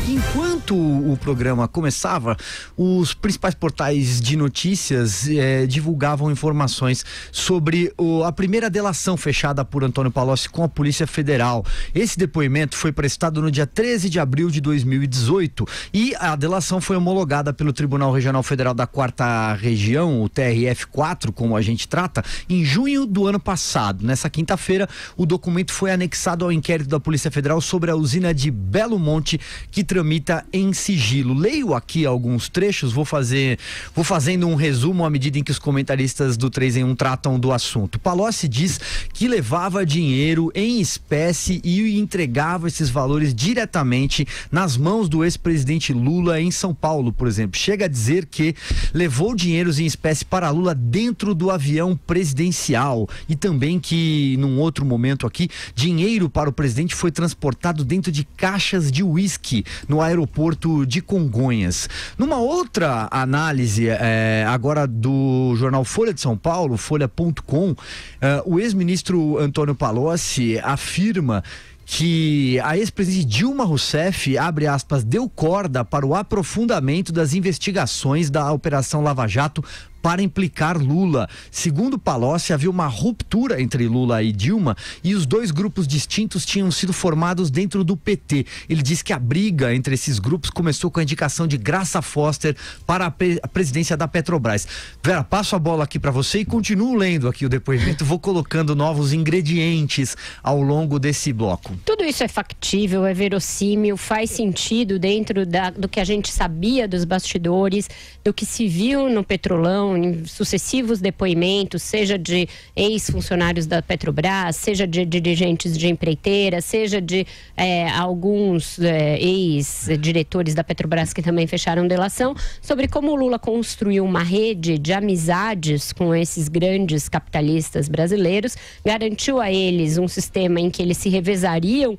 Enquanto o programa começava, os principais portais de notícias divulgavam informações sobre a primeira delação fechada por Antônio Palocci com a Polícia Federal. Esse depoimento foi prestado no dia 13 de abril de 2018 e a delação foi homologada pelo Tribunal Regional Federal da 4ª Região, o TRF4, como a gente trata, em junho do ano passado. Nessa quinta-feira, o documento foi anexado ao inquérito da Polícia Federal sobre a usina de Belo Monte, que tramita em sigilo. Leio aqui alguns trechos, vou fazendo um resumo à medida em que os comentaristas do 3 em 1 tratam do assunto. Palocci diz que levava dinheiro em espécie e entregava esses valores diretamente nas mãos do ex-presidente Lula em São Paulo, por exemplo. Chega a dizer que levou dinheiros em espécie para Lula dentro do avião presidencial e também que, num outro momento aqui, dinheiro para o presidente foi transportado dentro de caixas de uísque no aeroporto de Congonhas. Numa outra análise, agora do jornal Folha de São Paulo, folha.com, o ex-ministro Antônio Palocci afirma que a ex-presidente Dilma Rousseff, abre aspas, deu corda para o aprofundamento das investigações da Operação Lava Jato para implicar Lula. Segundo Palocci, havia uma ruptura entre Lula e Dilma e os dois grupos distintos tinham sido formados dentro do PT. Ele diz que a briga entre esses grupos começou com a indicação de Graça Foster para a presidência da Petrobras. Vera, passo a bola aqui para você e continuo lendo aqui o depoimento, vou colocando novos ingredientes ao longo desse bloco. Tudo isso é factível, é verossímil, faz sentido dentro do que a gente sabia dos bastidores, do que se viu no Petrolão, em sucessivos depoimentos, seja de ex-funcionários da Petrobras, seja de dirigentes de empreiteira, seja de alguns ex-diretores da Petrobras que também fecharam delação, sobre como o Lula construiu uma rede de amizades com esses grandes capitalistas brasileiros, garantiu a eles um sistema em que eles se revezariam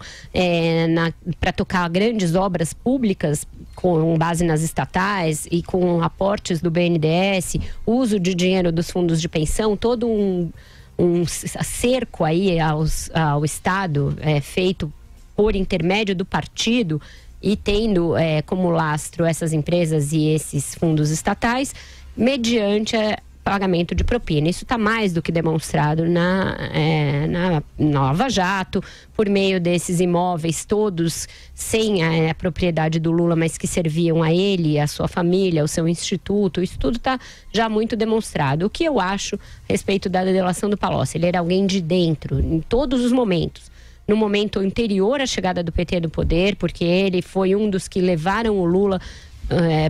para tocar grandes obras públicas com base nas estatais e com aportes do BNDES, uso de dinheiro dos fundos de pensão, todo um cerco aí ao Estado feito por intermédio do partido e tendo como lastro essas empresas e esses fundos estatais mediante pagamento de propina. Isso está mais do que demonstrado na Lava Jato, por meio desses imóveis todos sem a propriedade do Lula, mas que serviam a ele, a sua família, ao seu instituto. Isso tudo está já muito demonstrado. O que eu acho a respeito da delação do Palocci? Ele era alguém de dentro, em todos os momentos. No momento anterior à chegada do PT do poder, porque ele foi um dos que levaram o Lula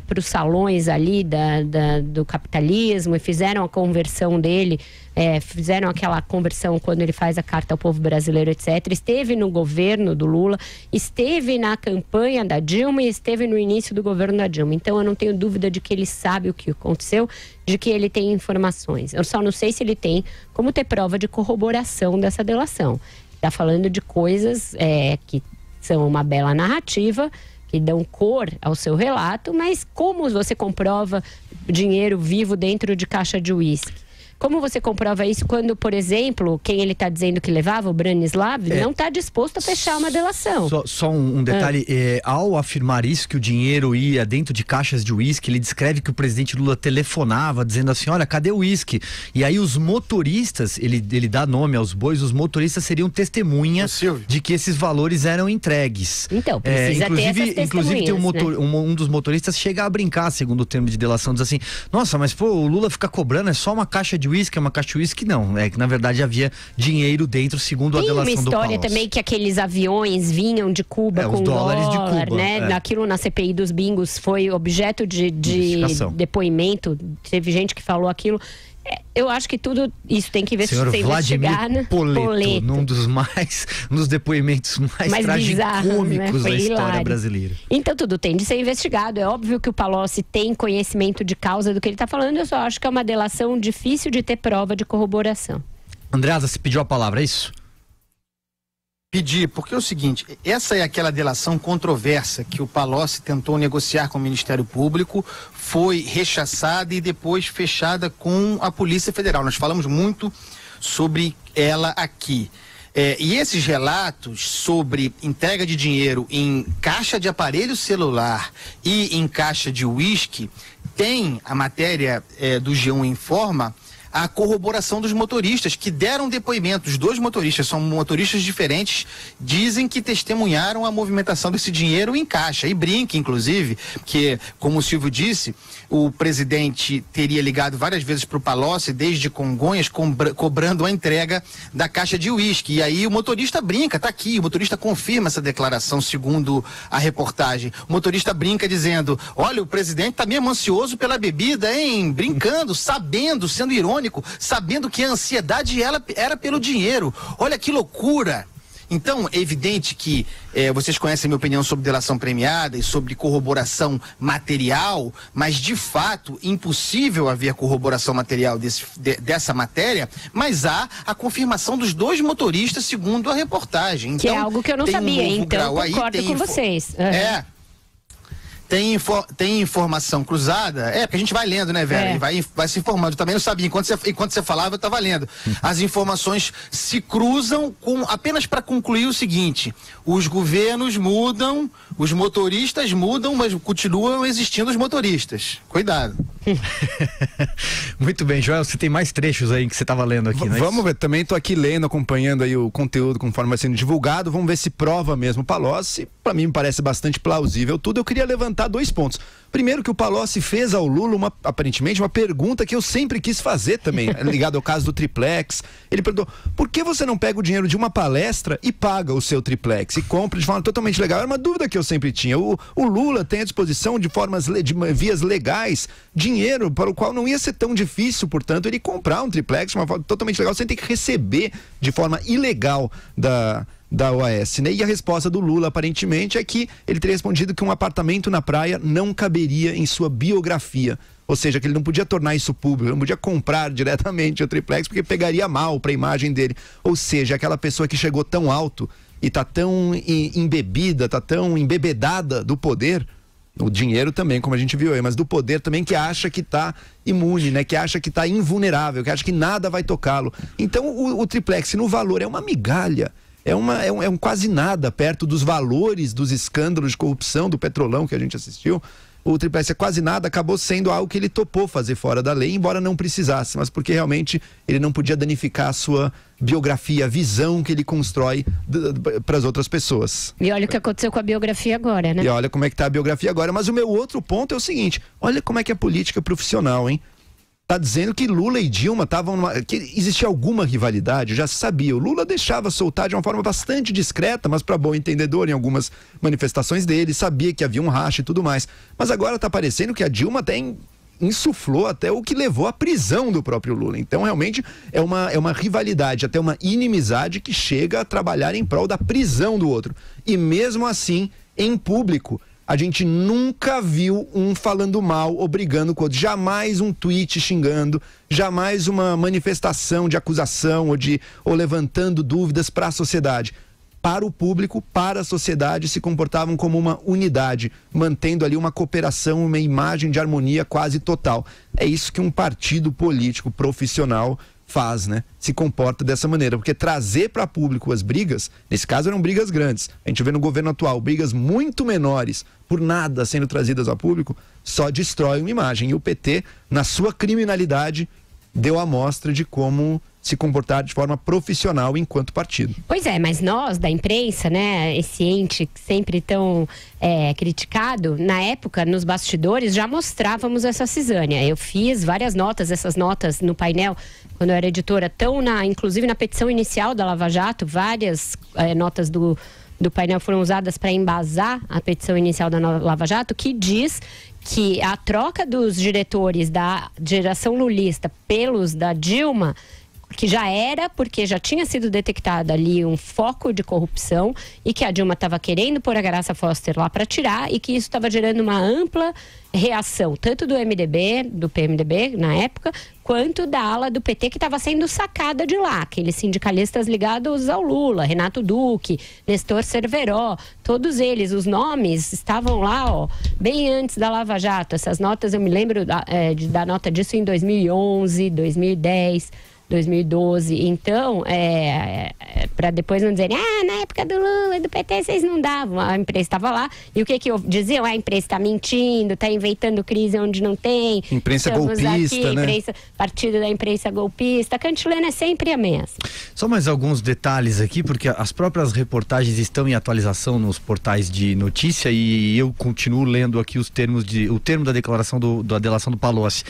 para os salões ali do capitalismo e fizeram a conversão dele, fizeram aquela conversão quando ele faz a carta ao povo brasileiro, etc. Esteve no governo do Lula, esteve na campanha da Dilma e esteve no início do governo da Dilma. Então eu não tenho dúvida de que ele sabe o que aconteceu, de que ele tem informações. Eu só não sei se ele tem como ter prova de corroboração dessa delação. Está falando de coisas que são uma bela narrativa, que dão cor ao seu relato, mas como você comprova dinheiro vivo dentro de caixa de uísque? Como você comprova isso quando, por exemplo, quem ele está dizendo que levava, o Branislav, não está disposto a fechar uma delação? Só um detalhe, ao afirmar isso, que o dinheiro ia dentro de caixas de uísque, ele descreve que o presidente Lula telefonava dizendo assim, olha, cadê o uísque? E aí os motoristas, ele dá nome aos bois, os motoristas seriam testemunha de que esses valores eram entregues. Então, precisa ter essas testemunhas. Inclusive tem um dos motoristas chega a brincar, segundo o termo de delação, diz assim, nossa, mas o Lula fica cobrando, é só uma caixa de uísque, é uma caixa de uísque, não. É que na verdade havia dinheiro dentro, segundo a delação do Palocci. Tem uma história também que aqueles aviões vinham de Cuba com os dólares dólar, de Cuba, né? Aquilo na CPI dos bingos foi objeto de depoimento. Teve gente que falou aquilo. Eu acho que tudo isso tem que ser investigado. Poleto, num dos depoimentos mais tragicômicos da história brasileira. Então tudo tem de ser investigado. É óbvio que o Palocci tem conhecimento de causa do que ele está falando. Eu só acho que é uma delação difícil de ter prova de corroboração. Andreasa, você pediu a palavra, é isso? Pedir, porque é o seguinte, essa é aquela delação controversa que o Palocci tentou negociar com o Ministério Público, foi rechaçada e depois fechada com a Polícia Federal. Nós falamos muito sobre ela aqui. E esses relatos sobre entrega de dinheiro em caixa de aparelho celular e em caixa de uísque, tem a matéria do G1 Informa, a corroboração dos motoristas que deram depoimento. Os dois motoristas são motoristas diferentes, dizem que testemunharam a movimentação desse dinheiro em caixa. E brinca, inclusive, que, como o Silvio disse, o presidente teria ligado várias vezes para o Palocci, desde Congonhas, cobrando a entrega da caixa de uísque. E aí o motorista brinca, tá aqui, o motorista confirma essa declaração, segundo a reportagem. O motorista brinca dizendo: olha, o presidente tá mesmo ansioso pela bebida, hein? Brincando, sabendo, sendo irônico, sabendo que a ansiedade era pelo dinheiro. Olha que loucura! Então, é evidente que vocês conhecem a minha opinião sobre delação premiada e sobre corroboração material, mas de fato, impossível haver corroboração material dessa matéria, mas há a confirmação dos dois motoristas, segundo a reportagem. Então, que é algo que eu não sabia, então concordo com vocês. Uhum. Tem informação cruzada, porque a gente vai lendo, né, Vera? E vai se informando. Eu também não sabia, enquanto você falava, eu estava lendo. As informações se cruzam apenas para concluir o seguinte: os governos mudam, os motoristas mudam, mas continuam existindo os motoristas. Cuidado. Muito bem, Joel, você tem mais trechos aí que você estava lendo aqui, né? Vamos ver, também estou aqui lendo, acompanhando aí o conteúdo conforme vai sendo divulgado. Vamos ver se prova mesmo o Palocci. Para mim me parece bastante plausível tudo. Eu queria levantar 2 pontos. Primeiro, que o Palocci fez ao Lula aparentemente uma pergunta que eu sempre quis fazer também, ligado ao caso do triplex. Ele perguntou: por que você não pega o dinheiro de uma palestra e paga o seu triplex e compra de forma totalmente legal? Era uma dúvida que eu sempre tinha. O Lula tem à disposição de vias legais dinheiro para o qual não ia ser tão difícil, portanto, ele comprar um triplex de uma forma totalmente legal sem ter que receber de forma ilegal da OAS, né? E a resposta do Lula, aparentemente, é que ele teria respondido que um apartamento na praia não caberia em sua biografia. Ou seja, que ele não podia tornar isso público, não podia comprar diretamente o triplex, porque pegaria mal para a imagem dele. Ou seja, aquela pessoa que chegou tão alto e tá tão embebida, tá tão embebedada do poder, o dinheiro também, como a gente viu aí, mas do poder também, que acha que tá imune, né? Que acha que tá invulnerável, que acha que nada vai tocá-lo. Então o triplex no valor é uma migalha. É um quase nada perto dos valores dos escândalos de corrupção do Petrolão que a gente assistiu. O triplex é quase nada, acabou sendo algo que ele topou fazer fora da lei, embora não precisasse, mas porque realmente ele não podia danificar a sua biografia, a visão que ele constrói para as outras pessoas. E olha o que aconteceu com a biografia agora, né? E olha como é que tá a biografia agora. Mas o meu outro ponto é o seguinte: olha como é que é a política profissional, hein? Tá dizendo que Lula e Dilma estavam que existia alguma rivalidade, já se sabia. O Lula deixava soltar de uma forma bastante discreta, mas para bom entendedor em algumas manifestações dele, sabia que havia um racha e tudo mais. Mas agora tá parecendo que a Dilma até insuflou até o que levou à prisão do próprio Lula. Então realmente é uma rivalidade, até uma inimizade que chega a trabalhar em prol da prisão do outro. E mesmo assim, em público, a gente nunca viu um falando mal ou brigando com o outro. Jamais um tweet xingando, jamais uma manifestação de acusação ou levantando dúvidas para a sociedade. Para o público, para a sociedade, se comportavam como uma unidade, mantendo ali uma cooperação, uma imagem de harmonia quase total. É isso que um partido político profissional faz, né? Se comporta dessa maneira, porque trazer para público as brigas, nesse caso eram brigas grandes, a gente vê no governo atual brigas muito menores, por nada sendo trazidas a público, só destrói uma imagem. E o PT, na sua criminalidade, deu a mostra de como se comportar de forma profissional enquanto partido. Pois é, mas nós da imprensa, né, esse ente sempre tão criticado, na época, nos bastidores, já mostrávamos essa cisânia. Eu fiz várias notas, essas notas no painel, quando eu era editora, inclusive na petição inicial da Lava Jato, várias notas do painel foram usadas para embasar a petição inicial da Lava Jato, que diz que a troca dos diretores da geração lulista pelos da Dilma, que já era, porque já tinha sido detectado ali um foco de corrupção e que a Dilma estava querendo pôr a Graça Foster lá para tirar e que isso estava gerando uma ampla reação, tanto do MDB, do PMDB na época, quanto da ala do PT que estava sendo sacada de lá, aqueles sindicalistas ligados ao Lula, Renato Duque, Nestor Cerveró, todos eles, os nomes estavam lá, ó, bem antes da Lava Jato. Essas notas, eu me lembro da nota disso em 2011, 2010... 2012. Então, para depois não dizerem, na época do Lula e do PT vocês não davam, a imprensa estava lá, e o que diziam? A imprensa está mentindo, está inventando crise onde não tem. Imprensa golpista, aqui, né? Partido da imprensa golpista. A cantilena é sempre ameaça. Só mais alguns detalhes aqui, porque as próprias reportagens estão em atualização nos portais de notícia e eu continuo lendo aqui o termo da declaração da delação do Palocci.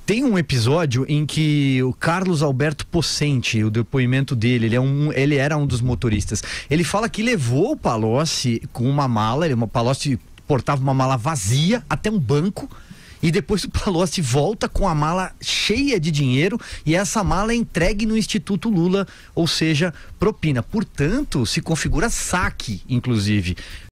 Tem um episódio em que o Carlos Alberto Possente, o depoimento dele, ele era um dos motoristas. Ele fala que levou o Palocci com uma mala, o Palocci portava uma mala vazia até um banco. E depois o Palocci volta com a mala cheia de dinheiro e essa mala é entregue no Instituto Lula, ou seja, propina. Portanto, se configura saque, inclusive.